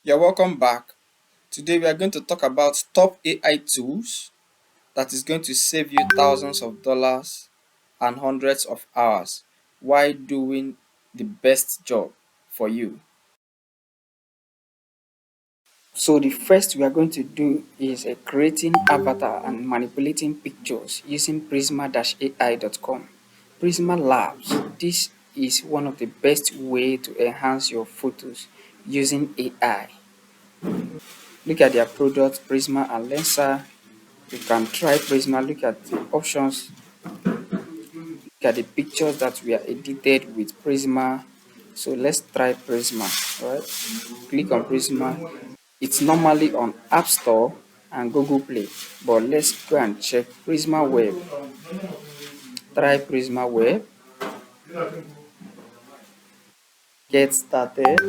You're welcome back. Today we are going to talk about top AI tools that is going to save you thousands of dollars and hundreds of hours while doing the best job for you. So the first we are going to do is creating avatar and manipulating pictures using prisma-ai.com. Prisma Labs. This is one of the best way to enhance your photos using AI. Look at their product Prisma and Lensa. You can try Prisma. Look at the options. Look at the pictures that we are edited with Prisma. So let's try Prisma. Right? Click on Prisma. It's normally on App Store and Google Play. But let's go and check Prisma Web. Try Prisma Web. Get started.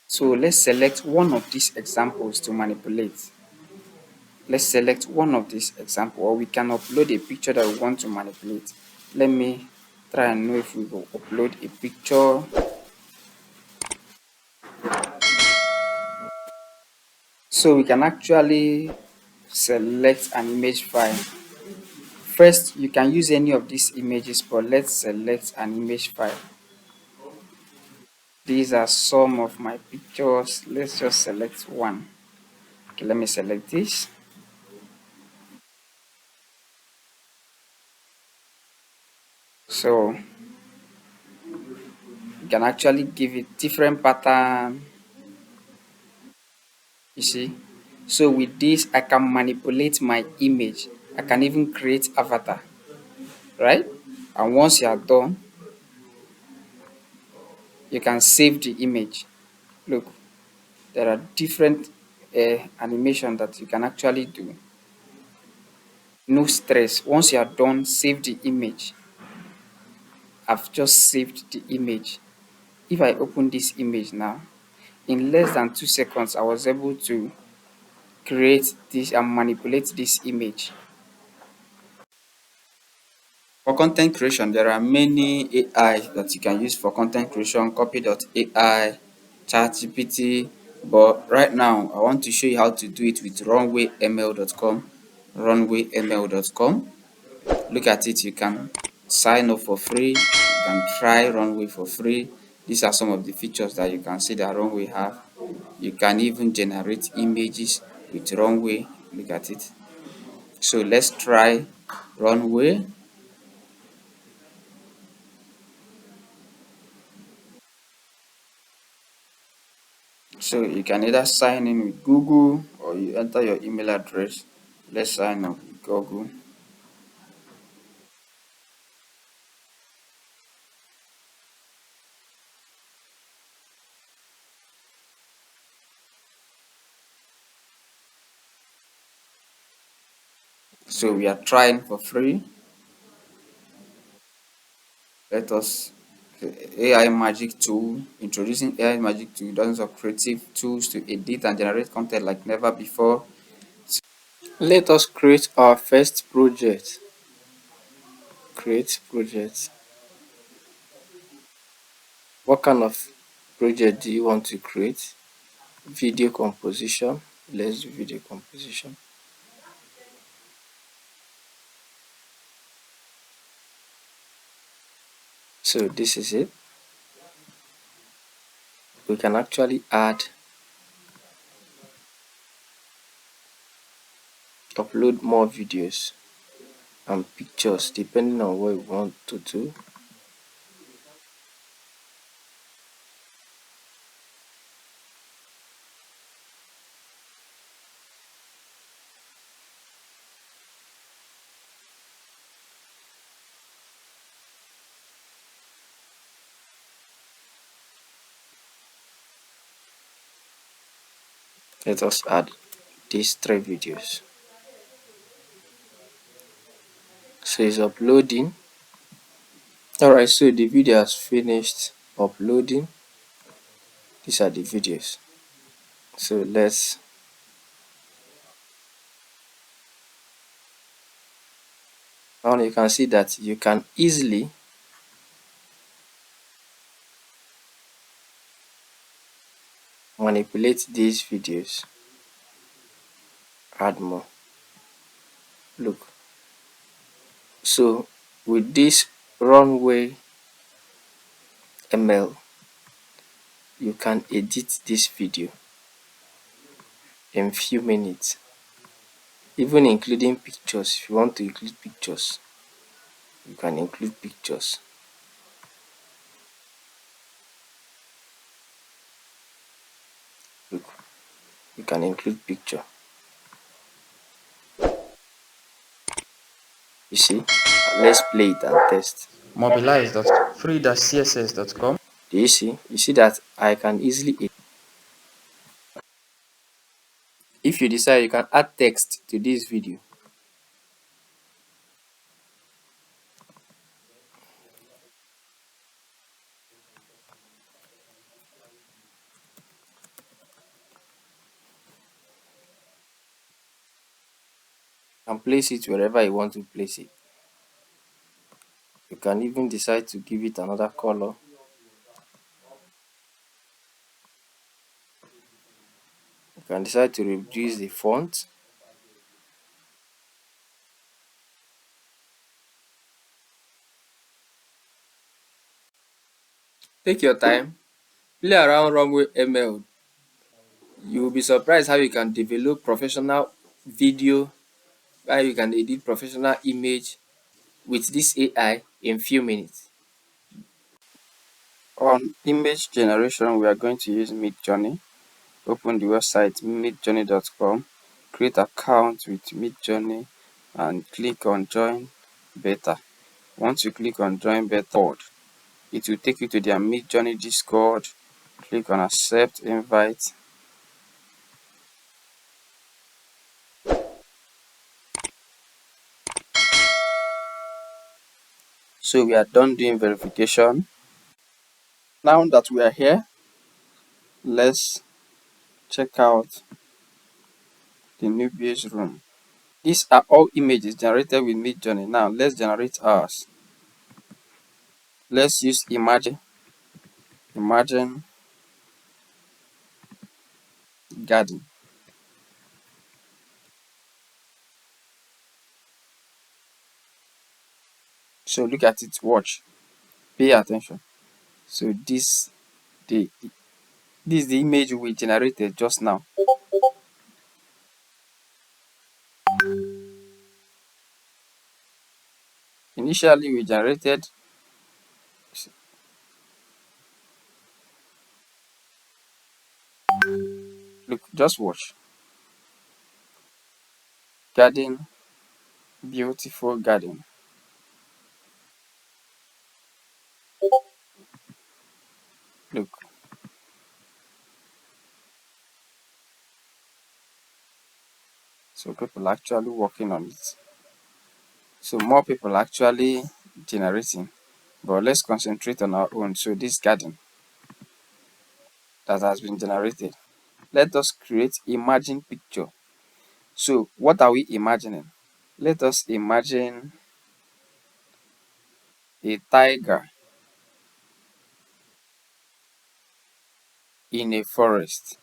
So let's select one of these examples to manipulate. Let's select one of these example, or we can upload a picture that we want to manipulate. Let me try and know if we will upload a picture. So we can actually select an image file. First, you can use any of these images, but let's select an image file. These are some of my pictures. Let's just select one. Okay, let me select this. So you can actually give it different pattern. You see, so with this I can manipulate my image. I can even create avatar, right? And once you are done, you can save the image. Look, there are different animation that you can actually do. No stress. Once you are done, save the image. I've just saved the image. If I open this image now, in less than 2 seconds I was able to create this and manipulate this image. For content creation, there are many AI that you can use for content creation, copy.ai, ChatGPT, but right now I want to show you how to do it with runwayml.com. Runwayml.com. Look at it, you can sign up for free, you can try Runway for free. These are some of the features that you can see that Runway have. You can even generate images with Runway. Look at it. So let's try Runway. So you can either sign in with Google or you enter your email address. Let's sign up with Google. So we are trying for free. Let us AI magic tool, introducing AI magic tool, dozens of creative tools to edit and generate content like never before. Let us create our first project. Create project. What kind of project do you want to create? Video composition. Let's do video composition. So this is it. We can actually upload more videos and pictures depending on what we want to do. Let us add these 3 videos. So it's uploading. Alright, so the video has finished uploading. These are the videos. So now you can see that you can easily manipulate these videos, add more. Look, so with this Runway ML, you can edit this video in few minutes, even including pictures. If you want to include pictures, you can include pictures. Look, you can include picture. You see, let's play it and test. mobilize.free-css.com. Do you see? You see that I can easily, if you decide, you can add text to this video. And place it wherever you want to place it. You can even decide to give it another color. You can decide to reduce the font. Take your time, play around Runway ML. You will be surprised how you can develop professional video, how you can edit professional image with this AI in few minutes. On image generation, we are going to use Midjourney. Open the website midjourney.com, create account with Midjourney and click on join beta. Once you click on join beta, it will take you to their Midjourney Discord. Click on accept invite. So we are done doing verification. Now that we are here, let's check out the new page room. These are all images generated with Midjourney. Now let's generate ours. Let's use imagine garden. So look at it, watch, pay attention. So the this is the image we generated just now. Initially we generated, look, just watch, garden, beautiful garden. Look, so people actually working on it. So more people actually generating, but let's concentrate on our own. So this garden that has been generated, let us create imagine picture. So what are we imagining? Let us imagine a tiger in a forest.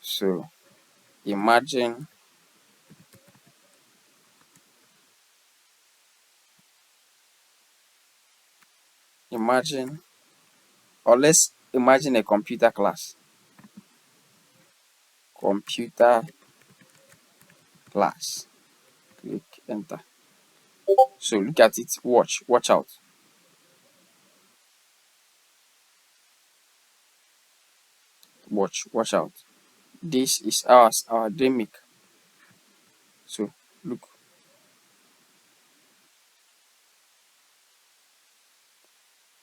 So imagine imagine or let's imagine a computer class. Computer class. Click enter. So look at it, watch out. Watch out. This is ours, our Ourdemic. So look.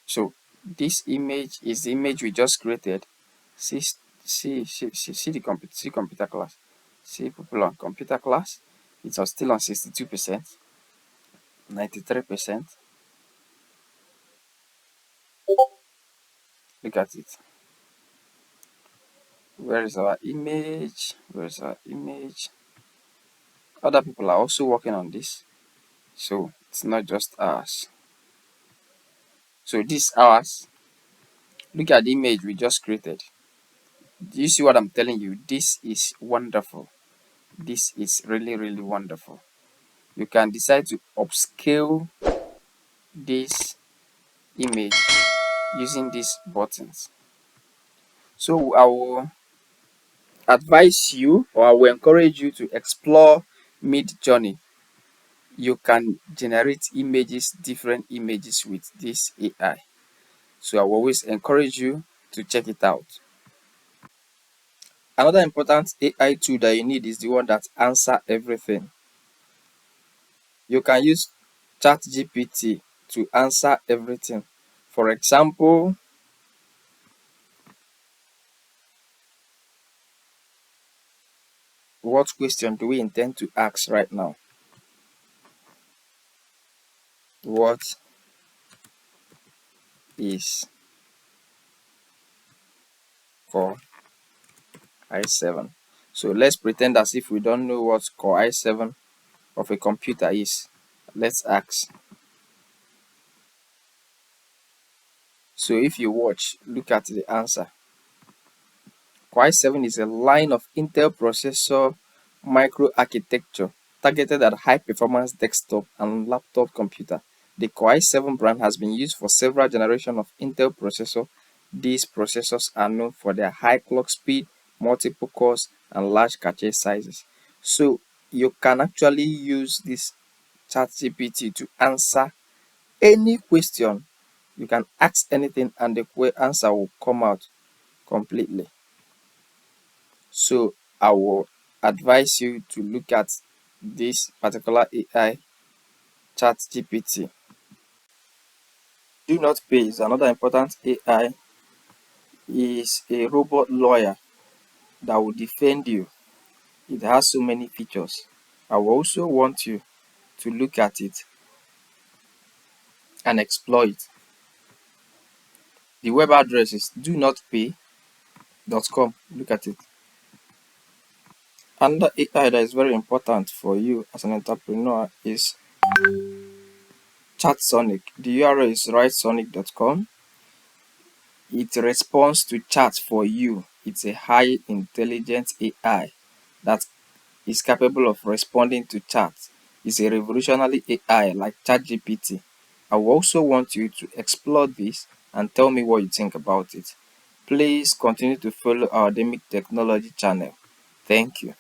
So this image is the image we just created. See, see the computer class. See people on computer class. It was still on 62%, 93%. Look at it. Where is our image? Where is our image? Other people are also working on this. So it's not just ours. So this ours. Look at the image we just created. Do you see what I'm telling you? This is wonderful. This is really, really wonderful. You can decide to upscale this image using these buttons. So I will advise you, or I will encourage you to explore Midjourney. You can generate images, different images with this AI. So I will always encourage you to check it out. Another important AI tool that you need is the one that answer everything. You can use ChatGPT to answer everything. For example, what question do we intend to ask right now? What is core i7? So let's pretend as if we don't know what core i7 of a computer is. Let's ask. So if you watch, look at the answer. Core i7 is a line of Intel processor microarchitecture targeted at high-performance desktop and laptop computer. The Core i7 brand has been used for several generations of Intel processor. These processors are known for their high clock speed, multiple cores, and large cache sizes. So you can actually use this ChatGPT to answer any question. You can ask anything and the answer will come out completely. So I will advise you to look at this particular AI, ChatGPT. Donotpay is another important AI, is a robot lawyer that will defend you. It has so many features. I will also want you to look at it and explore it. The web address is donotpay.com. Look at it. Another AI that is very important for you as an entrepreneur is ChatSonic. The URL is writesonic.com. It responds to chat for you. It's a high intelligence AI that is capable of responding to chat. It's a revolutionary AI like ChatGPT. I will also want you to explore this and tell me what you think about it. Please continue to follow our Ourdemic technology channel. Thank you.